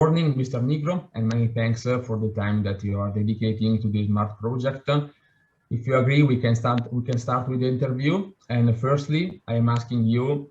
morning, Mr. Nigro, and many thanks for the time that you are dedicating to the SMART project. If you agree, we can start with the interview. And firstly, I am asking you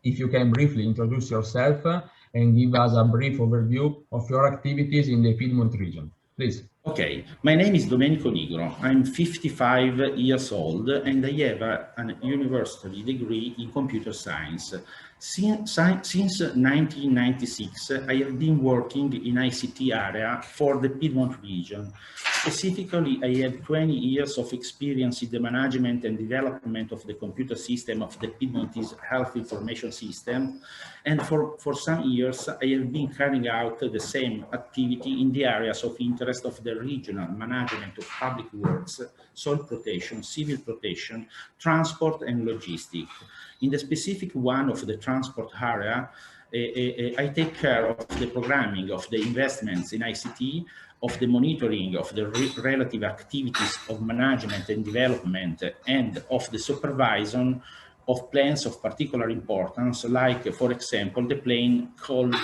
if you can briefly introduce yourself and give us a brief overview of your activities in the Piedmont region. Please. Okay, my name is Domenico Nigro. I'm 55 years old and I have a university degree in computer science. Since 1996, I have been working in ICT area for the Piedmont region. Specifically, I have 20 years of experience in the management and development of the computer system of the Piedmontese Health Information System. And for some years, I have been carrying out the same activity in the areas of interest of the regional management of public works, soil protection, civil protection, transport and logistics. In the specific one of the transport area, I take care of the programming of the investments in ICT, of the monitoring of the relative activities of management and development, and of the supervision of plans of particular importance, like, for example, the plan called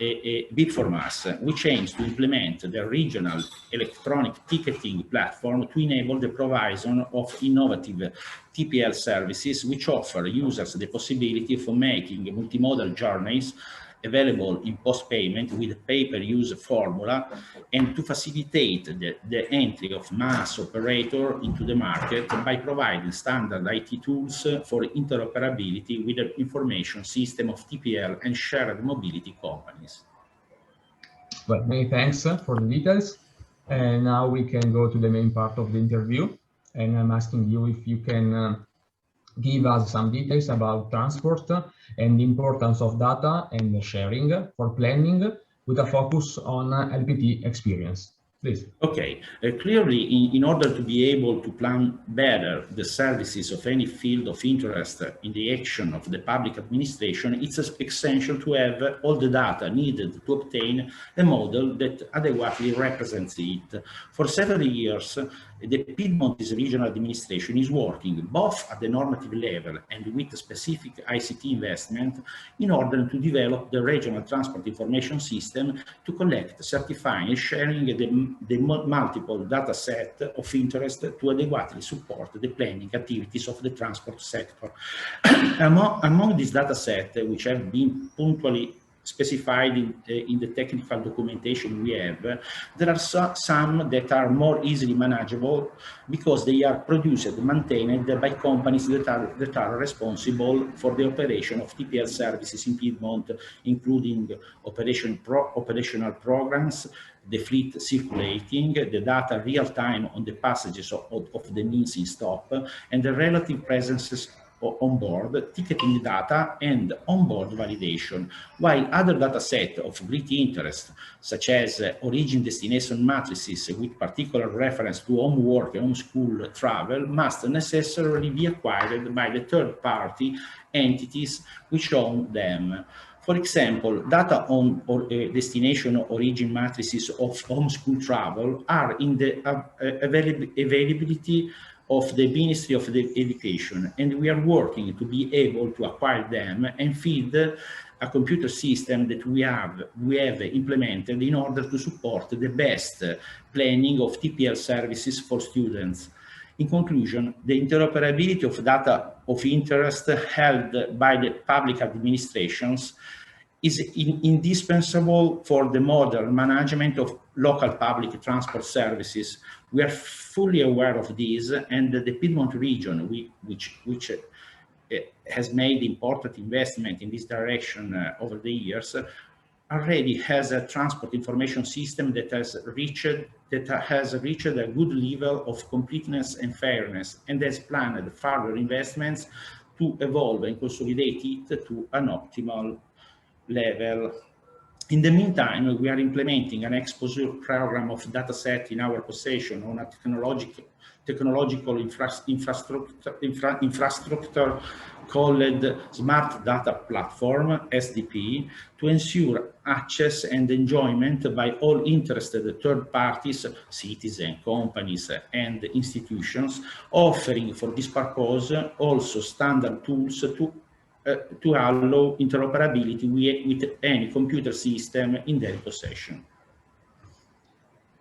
Bid4Mass, which aims to implement the regional electronic ticketing platform to enable the provision of innovative TPL services, which offer users the possibility of making multimodal journeys available in post-payment with pay-per-use formula, and to facilitate the entry of mass operator into the market by providing standard IT tools for interoperability with the information system of TPL and shared mobility companies. Well, many thanks for the details. And now we can go to the main part of the interview. And I'm asking you if you can give us some details about transport and the importance of data and sharing for planning with a focus on LPT experience. Please. Okay, clearly in order to be able to plan better the services of any field of interest in the action of the public administration, it's essential to have all the data needed to obtain a model that adequately represents it. For several years, the Piedmontese regional administration is working both at the normative level and with specific ICT investment in order to develop the regional transport information system to collect, certify and sharing the multiple data set of interest to adequately support the planning activities of the transport sector. Among these data set, which have been punctually specified in the technical documentation we have, there are some that are more easily manageable because they are produced and maintained by companies that are responsible for the operation of TPL services in Piedmont, including operational programs, the fleet circulating, the data real-time on the passages of the means in stop, and the relative presences on board, ticketing data, and onboard validation, while other data sets of great interest, such as origin destination matrices with particular reference to home work and home school travel, must necessarily be acquired by the third-party entities which own them. For example, data on destination origin matrices of home school travel are in the availability of the Ministry of Education, and we are working to be able to acquire them and feed a computer system that we have implemented in order to support the best planning of TPL services for students. In conclusion, the interoperability of data of interest held by the public administrations is indispensable for the modern management of local public transport services. We are fully aware of this, and the Piedmont region, which has made important investment in this direction over the years, already has a transport information system that has reached a good level of completeness and fairness, and has planned further investments to evolve and consolidate it to an optimal level. In the meantime, we are implementing an exposure program of dataset in our possession on a technological infrastructure called Smart Data Platform, SDP, to ensure access and enjoyment by all interested third parties, citizens, companies, and institutions, offering for this purpose also standard tools to to allow interoperability with any computer system in their possession.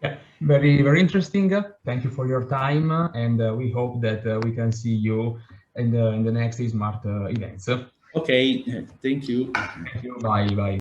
Yeah, very interesting. Thank you for your time, and we hope that we can see you in the next eSmart events. Okay, thank you. Thank you. Bye.